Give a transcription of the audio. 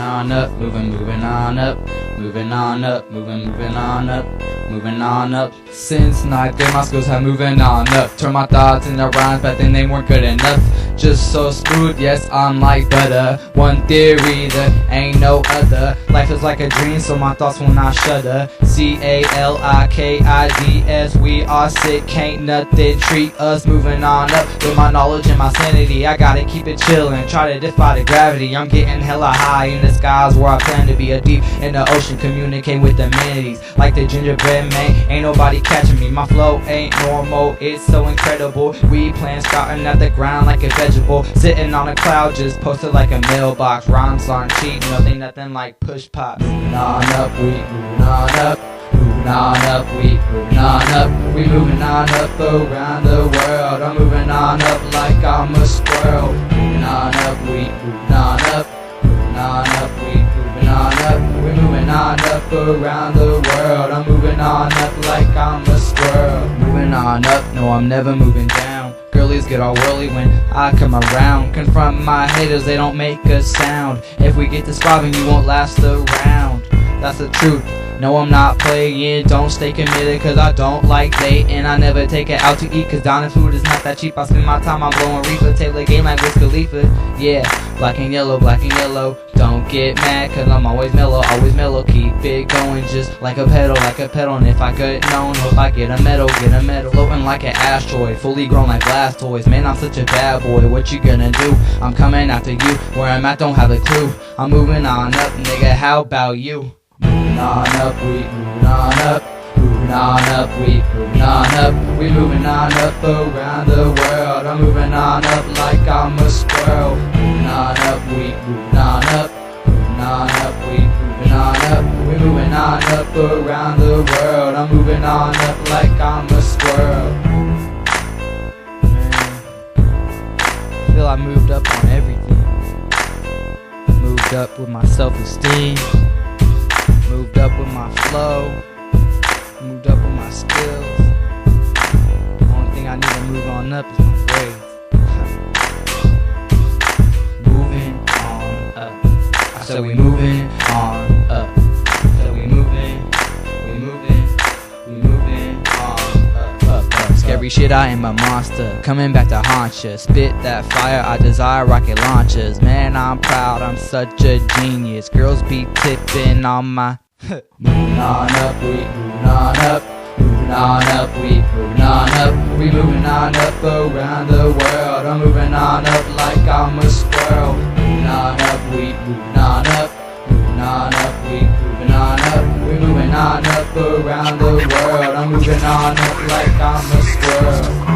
On up, moving on up, moving on up, moving on up, moving on up. Since ninth grade, my skills have moving on up. Turn my thoughts into rhymes, but then they weren't good enough. Just so smooth, yes, I'm like butter. One theory, there ain't no other. Life is like a dream, so my thoughts will not shudder. CALIKIDS, we are sick, can't nothing treat us. Moving on up with my knowledge and my sanity. I gotta keep it chillin', try to defy the gravity. I'm getting hella high in the skies where I plan to be. A deep in the ocean, communicate with the manatees. Like the gingerbread man, ain't nobody catching me. My flow ain't normal, it's so incredible. We plant sprouting at the ground like a vegetable. Sitting on a cloud, just posted like a mailbox. Rhymes aren't cheap, nothing like push pop. Moving on up, we moving on up. Moving on up, we moving on up. We moving on up around the world. I'm moving on up like I'm a squirrel. Moving on up, we moving on up. Moving on up, we moving on up. We moving on up around the world. I'm moving on up like I'm a squirrel. Moving on up, no, I'm never moving down. Girlies get all whirly when I come around. Confront my haters, they don't make a sound. If we get to squabbing, you won't last around. That's the truth. No, I'm not playing, don't stay committed cause I don't like dating. I never take it out to eat cause dining food is not that cheap. I spend my time on blowing reefer, Taylor game like Wiz Khalifa. Yeah, black and yellow, don't get mad cause I'm always mellow, keep it going just like a pedal, and if I get known, hope I get a medal, floating like an asteroid, fully grown like Blastoise. Man, I'm such a bad boy, what you gonna do? I'm coming after you, where I'm at don't have a clue. I'm moving on up, nigga, how about you? Moving on up, we moving on up. Moving on up, we moving on up. We moving on up around the world. I'm moving on up like I'm a squirrel. Moving on up, we moving on up. Moving on up, we moving on up. We moving on up around the world. I'm moving on up like I'm a squirrel. Man, I feel I moved up on everything. Moved up with my self-esteem. Moved up with my flow, moved up with my skills. The only thing I need to move on up is my grades. Moving on up. I said we moving on up. I said we moving on up. Scary shit, I am a monster, coming back to haunt ya. Spit that fire, I desire rocket launchers. Man, I'm proud, I'm such a genius. Girls be tipping on my moving on up, we moving on up. Moving on up, we moving on up. We moving on up around the world. I'm moving on up like I'm a squirrel. Moving on up, we moving on up. Moving on up, we moving on up. We moving on up around the world. I'm moving on up like I'm a squirrel.